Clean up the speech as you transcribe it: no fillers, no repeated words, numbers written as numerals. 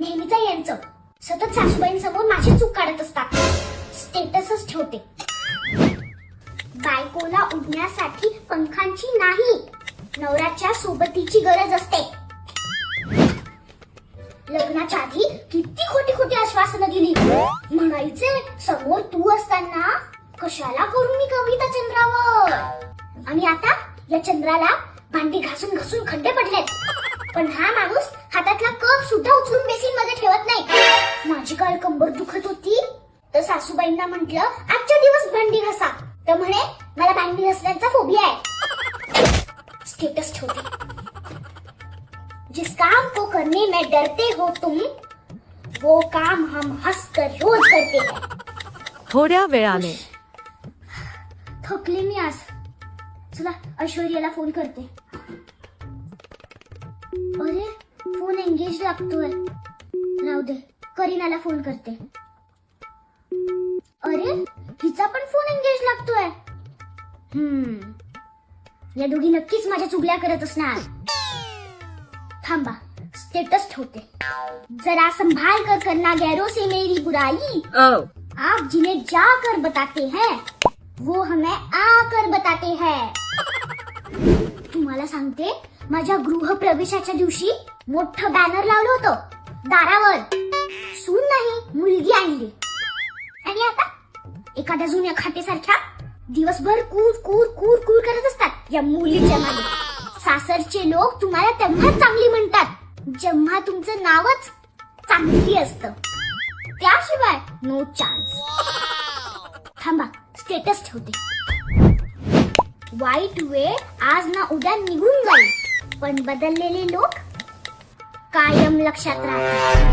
नेहमीच यांचं सतत सासूबाईंसमोर माझी चूक काढत असतात. स्टेटसच ठेवते. बायकोला उडण्यासाठी पंखांची नाही, नवऱ्याच्या सोबतीची गरज असते. लग्नाच्या आधी किती खोटी खोटी आश्वासनं दिली. म्हणायचे समोर तू असताना कशाला करू मी कविता चंद्रावर. आणि आता या चंद्राला भांडी घासून घासून खड्डे पडलेत. पण हा माणूस हातातला कप सुद्धा उचलून बेसिन मध्ये ठेवत नाही. माझी काल कंबर दुखत होती तर सासूबाईंना म्हंटल आजच्या दिवस भांडी घासा. तर म्हणे मला भांडी घासण्याचा फोबिया आहे. स्टेटस ठेवते. जिस काम को करने में डरते हो तुम, वो काम हम हंसकर रोज करते हैं. थोड्या वेळाने थकले मी आज. चला ऐश्वर्याला फोन करते. अरे फोन एंगेज लागतोय. राहू दे, करीनाला फोन करते. अरे हिचा पण फोन एंगेज लागतोय. या दोघी नक्कीच माझ्या चुगल्या करत असणार. थांबा, स्टेटस ठेवते. जरा संभाल कर करना गैरों से मेरी बुराई. आप जिन्हें जाकर बताते हैं वो हमें आकर बताते हैं. तुम्हाला सांगते, माझ्या गृहप्रवेशाच्या दिवशी मोठं बॅनर लावलं होतं दारावर. सून नाही, मुलगी आणली. आणि आता एखाद्या जुन्या खाटेसारख्या दिवसभर कूर कूर कूर कूर करत असतात या मुलीच्या मागे. सासरचे लोक तुम्हाला तेव्हा चांगली म्हणतात जेव्हा तुमचं नावच चांगली असतं. त्याशिवाय नो चान्स. थांबा, स्टेटस ठेवते. वाईट वेळ आज ना उद्या निघून जाईल, पण बदललेले लोक कायम लक्षात राहतात.